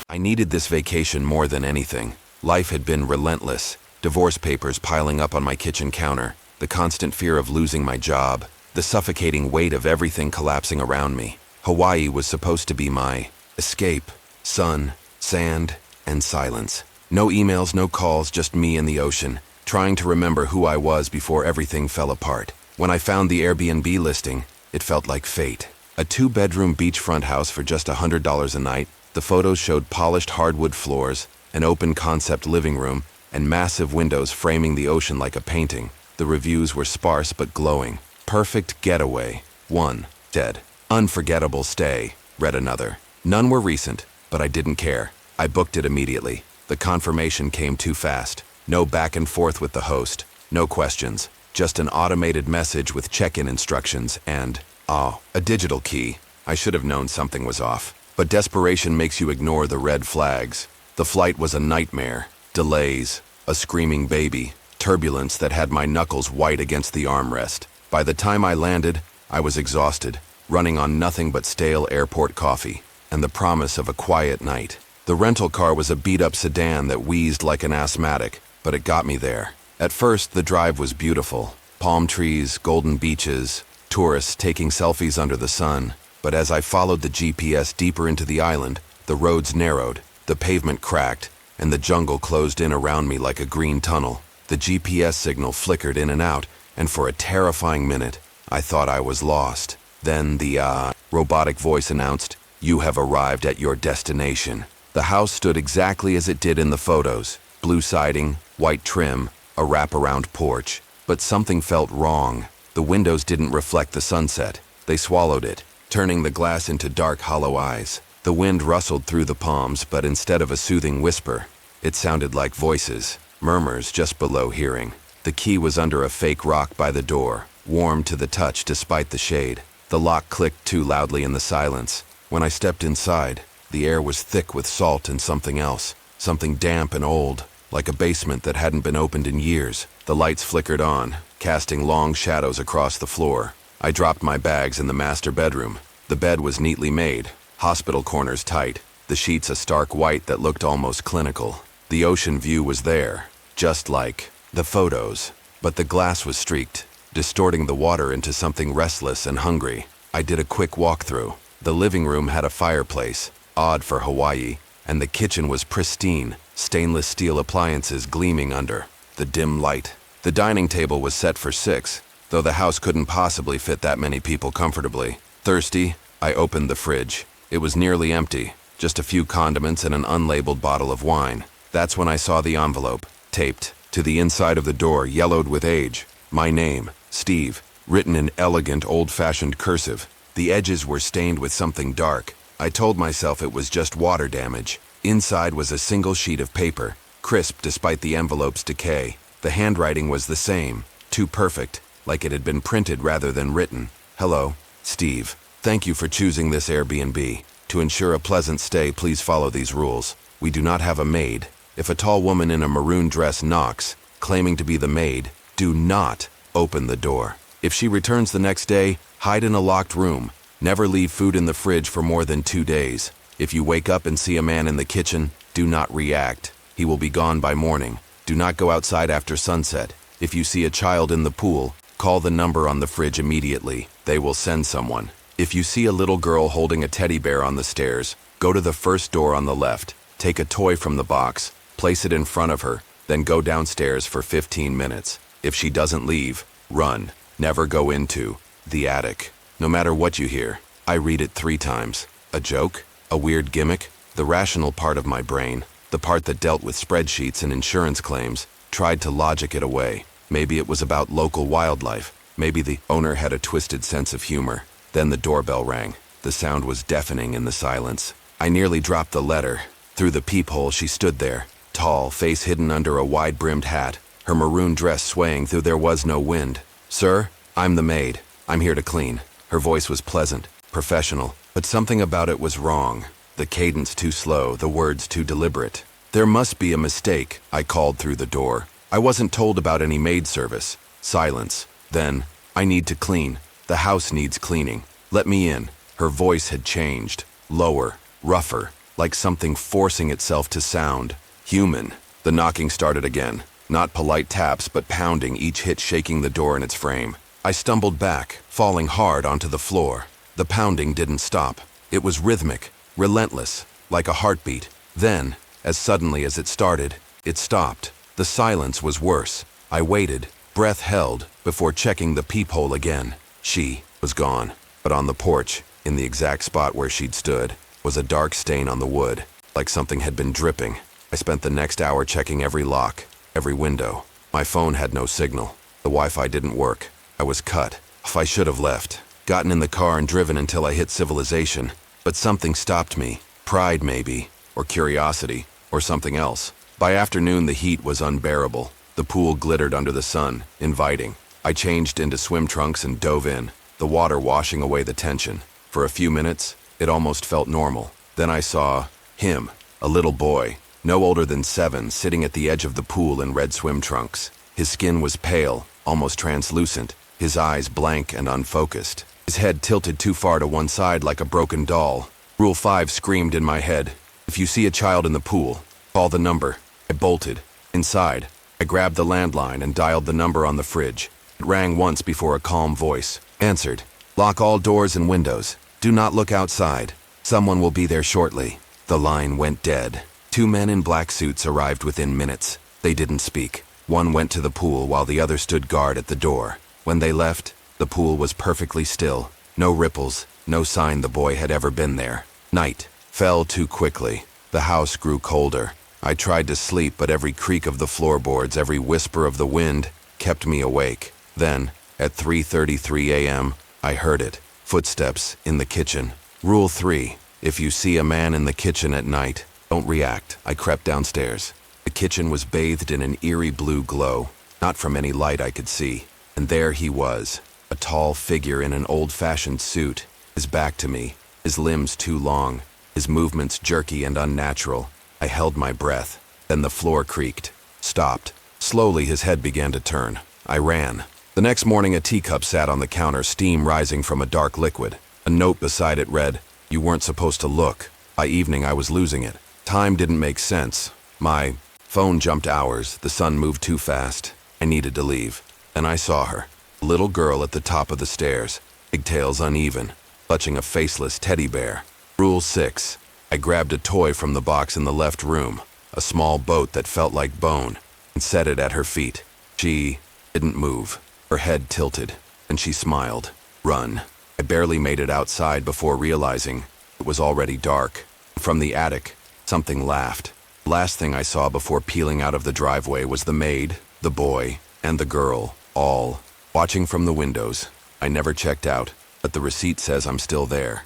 I needed this vacation more than anything. Life had been relentless. Divorce papers piling up on my kitchen counter, the constant fear of losing my job, the suffocating weight of everything collapsing around me. Hawaii was supposed to be my escape. Sun, sand, and silence. No emails, no calls, just me and the ocean, trying to remember who I was before everything fell apart. When I found the Airbnb listing, it felt like fate. A 2-bedroom beachfront house for just $100 a night. The photos showed polished hardwood floors, an open concept living room, and massive windows framing the ocean like a painting. The reviews were sparse but glowing. Perfect getaway. 1. Dead. Unforgettable stay. Read another. None were recent, but I didn't care. I booked it immediately. The confirmation came too fast. No back and forth with the host. No questions. Just an automated message with check-in instructions and, a digital key. I should have known something was off. But desperation makes you ignore the red flags. The flight was a nightmare. Delays, a screaming baby, turbulence that had my knuckles white against the armrest. By the time I landed, I was exhausted, running on nothing but stale airport coffee, and the promise of a quiet night. The rental car was a beat-up sedan that wheezed like an asthmatic, but it got me there. At first, the drive was beautiful. Palm trees, golden beaches, tourists taking selfies under the sun. But as I followed the GPS deeper into the island, the roads narrowed, the pavement cracked, and the jungle closed in around me like a green tunnel. The GPS signal flickered in and out, and for a terrifying minute, I thought I was lost. Then the robotic voice announced, "You have arrived at your destination." The house stood exactly as it did in the photos. Blue siding, white trim, a wraparound porch. But something felt wrong. The windows didn't reflect the sunset. They swallowed it, turning the glass into dark, hollow eyes. The wind rustled through the palms, but instead of a soothing whisper, it sounded like voices, murmurs just below hearing. The key was under a fake rock by the door, warm to the touch despite the shade. The lock clicked too loudly in the silence. When I stepped inside, the air was thick with salt and something else, something damp and old, like a basement that hadn't been opened in years. The lights flickered on, casting long shadows across the floor. I dropped my bags in the master bedroom. The bed was neatly made, hospital corners tight, the sheets a stark white that looked almost clinical. The ocean view was there, just like the photos, but the glass was streaked, distorting the water into something restless and hungry. I did a quick walkthrough. The living room had a fireplace, odd for Hawaii, and the kitchen was pristine, stainless steel appliances gleaming under the dim light. The dining table was set for 6, though the house couldn't possibly fit that many people comfortably. Thirsty, I opened the fridge. It was nearly empty, just a few condiments and an unlabeled bottle of wine. That's when I saw the envelope, taped to the inside of the door, yellowed with age. My name, Steve, written in elegant, old-fashioned cursive. The edges were stained with something dark. I told myself it was just water damage. Inside was a single sheet of paper, crisp despite the envelope's decay. The handwriting was the same, too perfect, like it had been printed rather than written. "Hello, Steve. Thank you for choosing this Airbnb. To ensure a pleasant stay, please follow these rules. We do not have a maid. If a tall woman in a maroon dress knocks, claiming to be the maid, do not open the door. If she returns the next day, hide in a locked room. Never leave food in the fridge for more than 2 days. If you wake up and see a man in the kitchen, do not react. He will be gone by morning. Do not go outside after sunset. If you see a child in the pool, call the number on the fridge immediately. They will send someone. If you see a little girl holding a teddy bear on the stairs, go to the first door on the left, take a toy from the box, place it in front of her, then go downstairs for 15 minutes. If she doesn't leave, run. Never go into the attic. No matter what you hear, I read it 3 times. A joke? A weird gimmick? The rational part of my brain, the part that dealt with spreadsheets and insurance claims, tried to logic it away. Maybe it was about local wildlife. Maybe the owner had a twisted sense of humor. Then the doorbell rang. The sound was deafening in the silence. I nearly dropped the letter. Through the peephole, she stood there, tall, face hidden under a wide-brimmed hat, her maroon dress swaying though there was no wind. "Sir, I'm the maid. I'm here to clean." Her voice was pleasant, professional, but something about it was wrong. The cadence too slow, the words too deliberate. "There must be a mistake," I called through the door. "I wasn't told about any maid service." Silence. Then, "I need to clean. The house needs cleaning. Let me in." Her voice had changed. Lower, rougher. like something forcing itself to sound. Human. The knocking started again. Not polite taps, but pounding, each hit shaking the door in its frame. I stumbled back, falling hard onto the floor. The pounding didn't stop. It was rhythmic, relentless, like a heartbeat. Then, as suddenly as it started, it stopped. The silence was worse. I waited, breath held, before checking the peephole again. She was gone. But on the porch, in the exact spot where she'd stood, was a dark stain on the wood, like something had been dripping. I spent the next hour checking every lock, every window. My phone had no signal. The Wi-Fi didn't work. I was cut. If I should have left, gotten in the car and driven until I hit civilization. But something stopped me. Pride, maybe, or curiosity, or something else. By afternoon, the heat was unbearable. The pool glittered under the sun, inviting. I changed into swim trunks and dove in, the water washing away the tension. For a few minutes, it almost felt normal. Then I saw him, a little boy, no older than 7, sitting at the edge of the pool in red swim trunks. His skin was pale, almost translucent, his eyes blank and unfocused. His head tilted too far to one side like a broken doll. Rule 5 screamed in my head. If you see a child in the pool, call the number. I bolted. Inside, I grabbed the landline and dialed the number on the fridge. It rang once before a calm voice answered. Lock all doors and windows. Do not look outside. Someone will be there shortly. The line went dead. 2 men in black suits arrived within minutes. They didn't speak. One went to the pool while the other stood guard at the door. When they left, the pool was perfectly still. No ripples, no sign the boy had ever been there. Night fell too quickly. The house grew colder. I tried to sleep, but every creak of the floorboards, every whisper of the wind, kept me awake. Then, at 3:33 a.m., I heard it. Footsteps in the kitchen. Rule 3. If you see a man in the kitchen at night, don't react. I crept downstairs. The kitchen was bathed in an eerie blue glow, not from any light I could see. And there he was, a tall figure in an old-fashioned suit, his back to me, his limbs too long, his movements jerky and unnatural. I held my breath. Then the floor creaked, stopped. Slowly his head began to turn. I ran. The next morning a teacup sat on the counter, steam rising from a dark liquid. A note beside it read, "You weren't supposed to look." By evening I was losing it. Time didn't make sense. My phone jumped hours. The sun moved too fast. I needed to leave. Then I saw her. A little girl at the top of the stairs, pigtails uneven, clutching a faceless teddy bear. Rule 6. I grabbed a toy from the box in the left room, a small boat that felt like bone, and set it at her feet. She didn't move. Her head tilted, and she smiled. Run. I barely made it outside before realizing it was already dark. From the attic, something laughed. Last thing I saw before peeling out of the driveway was the maid, the boy, and the girl, all watching from the windows. I never checked out, but the receipt says I'm still there.